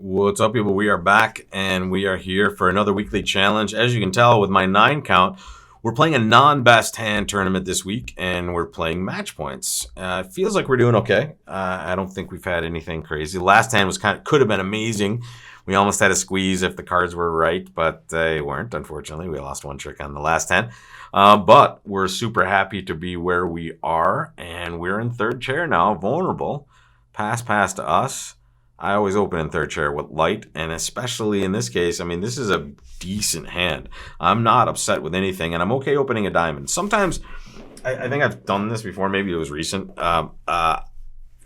What's up, people? We are back and we are here for another weekly challenge. As you can tell with my 9 count, we're playing a non-best hand tournament this week and we're playing match points. It feels like we're doing okay. I don't think we've had anything crazy. The last hand was could have been amazing. We almost had a squeeze if the cards were right, but they weren't, unfortunately. We lost one trick on the last hand. But we're super happy to be where we are, and we're in third chair now, vulnerable. Pass to us. I always open in third chair with light, and especially in this case, this is a decent hand. I'm not upset with anything, and I'm okay opening a diamond. Sometimes, I think I've done this before, maybe it was recent.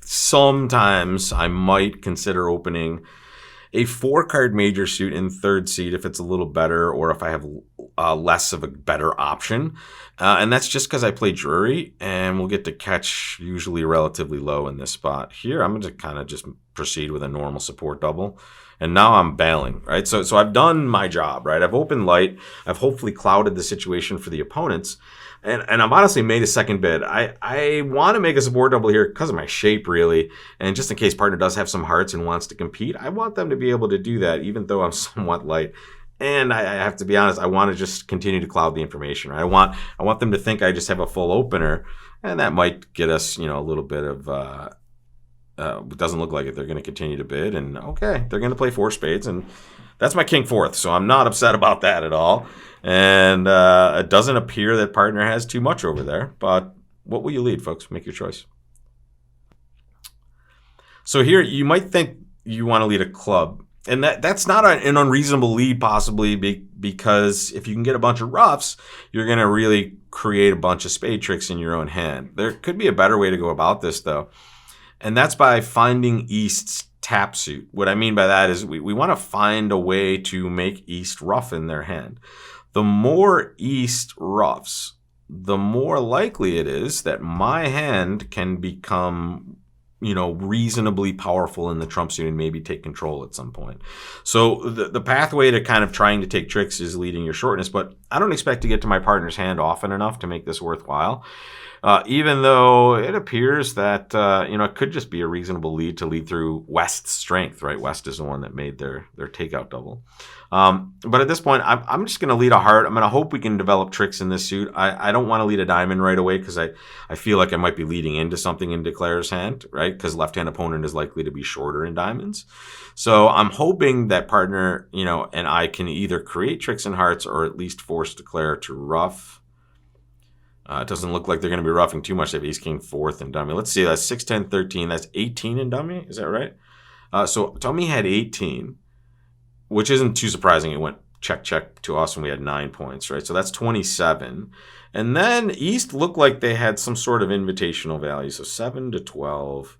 Sometimes I might consider opening a 4-card major suit in third seat if it's a little better, or if I have less of a better option. And that's just because I play Drury, and we'll get to catch usually relatively low in this spot. Here, I'm going to kind of just proceed with a normal support double. And now I'm bailing, right? So I've done my job, right? I've opened light. I've hopefully clouded the situation for the opponents. And I've honestly made a second bid. I want to make a support double here because of my shape, really. And just in case partner does have some hearts and wants to compete, I want them to be able to do that, even though I'm somewhat light. And I have to be honest, I want to just continue to cloud the information. Right? I want them to think I just have a full opener, and that might get us, a little bit of. It doesn't look like it. They're going to continue to bid, and okay, they're going to play 4 spades, and that's my king fourth. So I'm not upset about that at all. And it doesn't appear that partner has too much over there. But what will you lead, folks? Make your choice. So here, you might think you want to lead a club. And that's not an unreasonable lead, possibly, because if you can get a bunch of roughs, you're going to really create a bunch of spade tricks in your own hand. There could be a better way to go about this, though. And that's by finding East's tap suit. What I mean by that is we want to find a way to make East rough in their hand. The more East roughs, the more likely it is that my hand can become, reasonably powerful in the trump suit and maybe take control at some point. So the pathway to kind of trying to take tricks is leading your shortness, but I don't expect to get to my partner's hand often enough to make this worthwhile. Even though it appears that, it could just be a reasonable lead to lead through West's strength, right? West is the one that made their takeout double. But at this point, I'm just going to lead a heart. I'm going to hope we can develop tricks in this suit. I don't want to lead a diamond right away because I feel like I might be leading into something in Declare's hand, right? Because left-hand opponent is likely to be shorter in diamonds. So I'm hoping that partner, and I can either create tricks in hearts or at least force Declare to rough. It doesn't look like they're going to be roughing too much. They have ace, king, fourth, and dummy. Let's see. That's 6, 10, 13. That's 18 in dummy. Is that right? So dummy had 18, which isn't too surprising. It went check to us when we had 9 points, right? So that's 27. And then East looked like they had some sort of invitational value. So 7 to 12.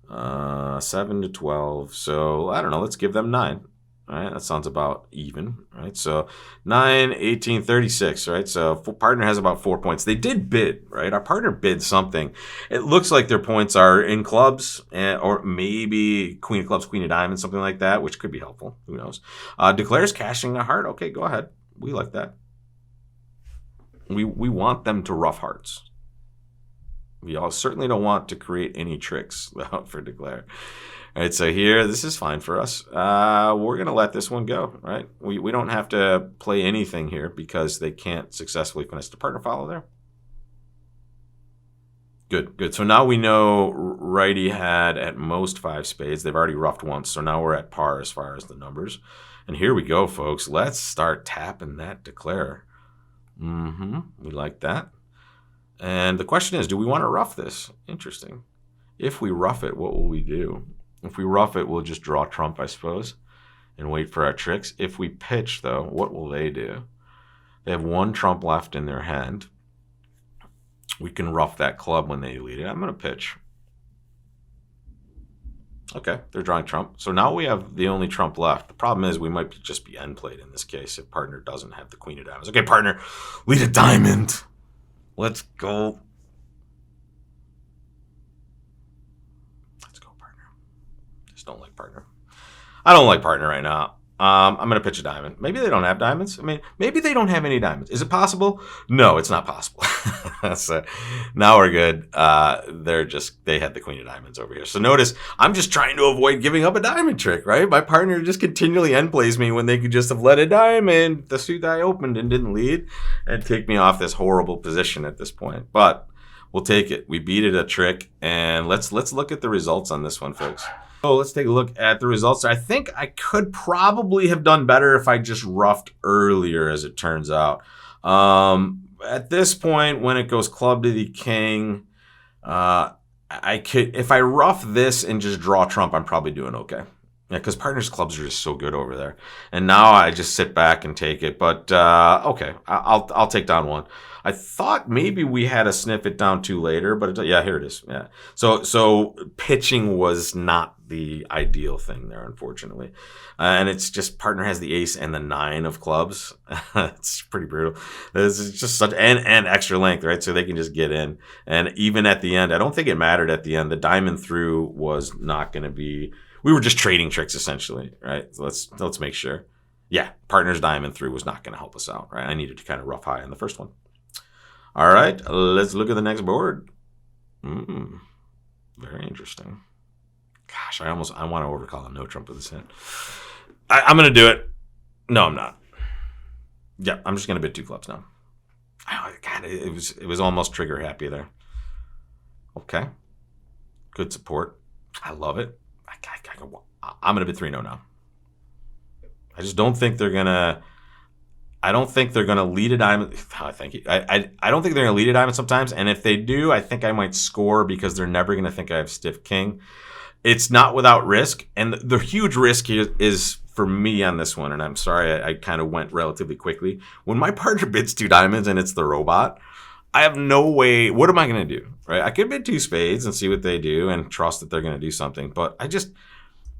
7 to 12. So I don't know. Let's give them 9. All right, that sounds about even, right? So 9, 18, 36, right? So partner has about 4 points. They did bid, right? Our partner bid something. It looks like their points are in clubs, or maybe queen of clubs, queen of diamonds, something like that, which could be helpful. Who knows? Declares cashing a heart. Okay, go ahead. We like that. We want them to rough hearts. We all certainly don't want to create any tricks for Declare. All right, so here, this is fine for us. We're going to let this one go, right? We don't have to play anything here because they can't successfully finish the partner follow there. Good. So now we know righty had at most 5 spades. They've already roughed once, so now we're at par as far as the numbers. And here we go, folks. Let's start tapping that Declare. We like that. And the question is, do we want to rough this? Interesting. If we rough it, what will we do? If we rough it, we'll just draw trump, I suppose, and wait for our tricks. If we pitch, though, what will they do? They have 1 trump left in their hand. We can rough that club when they lead it. I'm going to pitch. Okay, they're drawing trump. So now we have the only trump left. The problem is we might just be end played in this case if partner doesn't have the queen of diamonds. Okay, partner, lead a diamond. Let's go. Don't like partner. I don't like partner right now. I'm going to pitch a diamond. Maybe they don't have diamonds. I mean, maybe they don't have any diamonds. Is it possible? No, it's not possible. So now we're good. They had the queen of diamonds over here. So notice, I'm just trying to avoid giving up a diamond trick, right? My partner just continually end plays me when they could just have let a diamond, the suit I opened and didn't lead, and take me off this horrible position at this point. But we'll take it. We beat it a trick, and let's look at the results on this one, folks. So let's take a look at the results. I think I could probably have done better if I just roughed earlier, as it turns out. At this point, when it goes club to the king, I could, if I rough this and just draw trump, I'm probably doing okay. Yeah, because partners clubs are just so good over there. And now I just sit back and take it. But okay, I'll take down one. I thought maybe we had to sniff it down two later, but yeah, here it is. Yeah. So pitching was not the ideal thing there, unfortunately. And it's just partner has the ace and the 9 of clubs. It's pretty brutal. This is just such and extra length, right? So they can just get in. And even at the end, I don't think it mattered at the end. The diamond through was not going to be. We were just trading tricks essentially, right? So let's make sure. Yeah, partner's diamond through was not going to help us out, right? I needed to kind of rough high on the first one. All right, let's look at the next board. Very interesting. Gosh, I want to overcall a no trump with this hand. I'm going to do it. No, I'm not. Yeah, I'm just going to bid 2 clubs now. Oh, God, it was almost trigger happy there. Okay. Good support. I love it. I'm going to bid 3-0 now. I just don't think they're going to... I don't think they're going to lead a diamond. Oh, thank you. I don't think they're going to lead a diamond sometimes. And if they do, I think I might score because they're never going to think I have stiff king. It's not without risk. And the huge risk here is for me on this one. And I'm sorry, I kind of went relatively quickly. When my partner bids 2 diamonds and it's the robot, I have no way. What am I going to do? Right? I could bid 2 spades and see what they do and trust that they're going to do something. But I just,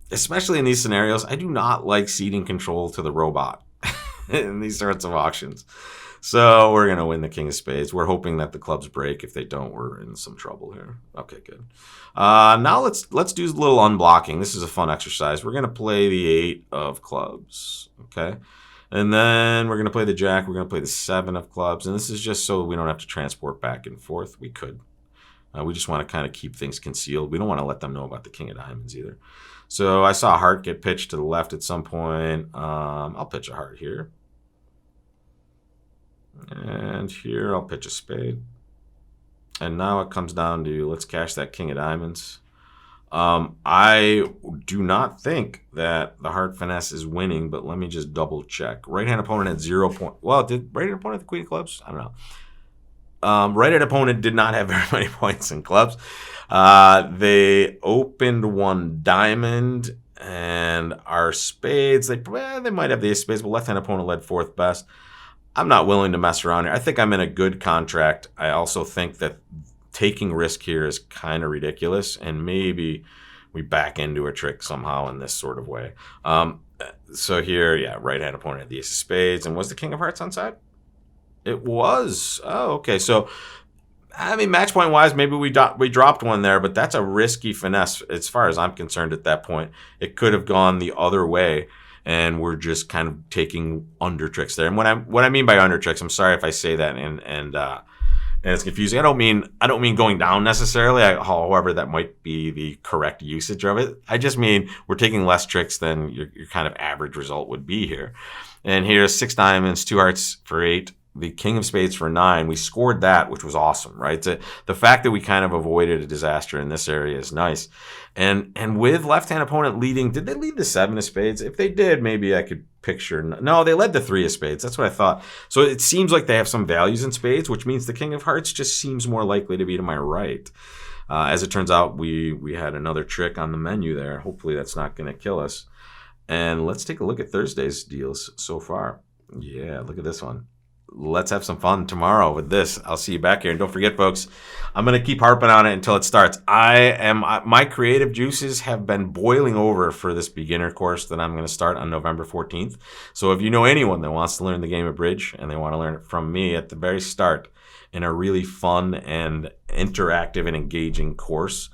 especially in these scenarios, I do not like ceding control to the robot in these sorts of auctions. So we're going to win the king of spades. We're hoping that the clubs break. If they don't, we're in some trouble here. Okay, good. Now let's do a little unblocking. This is a fun exercise. We're going to play the 8 of clubs. Okay. And then we're going to play the jack. We're going to play the 7 of clubs. And this is just so we don't have to transport back and forth. We could. We just want to kind of keep things concealed. We don't want to let them know about the king of diamonds either. So I saw a heart get pitched to the left at some point. I'll pitch a heart here. And here I'll pitch a spade. And now it comes down to let's cash that king of diamonds. I do not think that the heart finesse is winning, but let me just double check. Right-hand opponent at 0 point. Well, did right-hand opponent have the queen of clubs? I don't know. Right-hand opponent did not have very many points in clubs. They opened 1 diamond and our spades. They might have the ace spades, but left-hand opponent led 4th best. I'm not willing to mess around here. I think I'm in a good contract. I also think that taking risk here is kind of ridiculous, and maybe we back into a trick somehow in this sort of way. So here, yeah, right-hand opponent had the ace of spades, and was the king of hearts on side? It was. Oh, okay. So, I mean, match point wise, maybe we dropped one there, but that's a risky finesse as far as I'm concerned at that point. It could have gone the other way. And we're just kind of taking under tricks there. And what I mean by under tricks, I'm sorry if I say that and it's confusing. I don't mean going down necessarily. However, that might be the correct usage of it. I just mean we're taking less tricks than your kind of average result would be here. And here's 6 diamonds, 2 hearts for 8. The king of spades for 9. We scored that, which was awesome, right? The fact that we kind of avoided a disaster in this area is nice. And with left-hand opponent leading, did they lead the 7 of spades? If they did, maybe I could picture. No, they led the 3 of spades. That's what I thought. So it seems like they have some values in spades, which means the king of hearts just seems more likely to be to my right. As it turns out, we had another trick on the menu there. Hopefully that's not going to kill us. And let's take a look at Thursday's deals so far. Yeah, look at this one. Let's have some fun tomorrow with this. I'll see you back here. And don't forget, folks, I'm going to keep harping on it until it starts. My creative juices have been boiling over for this beginner course that I'm going to start on November 14th. So if you know anyone that wants to learn the game of bridge and they want to learn it from me at the very start in a really fun and interactive and engaging course,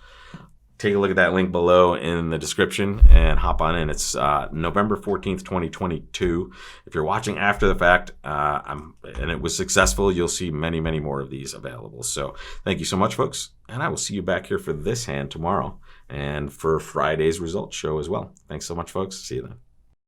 take a look at that link below in the description and hop on in. It's November 14th, 2022. If you're watching after the fact and it was successful, you'll see many, many more of these available. So thank you so much, folks. And I will see you back here for this hand tomorrow and for Friday's results show as well. Thanks so much, folks. See you then.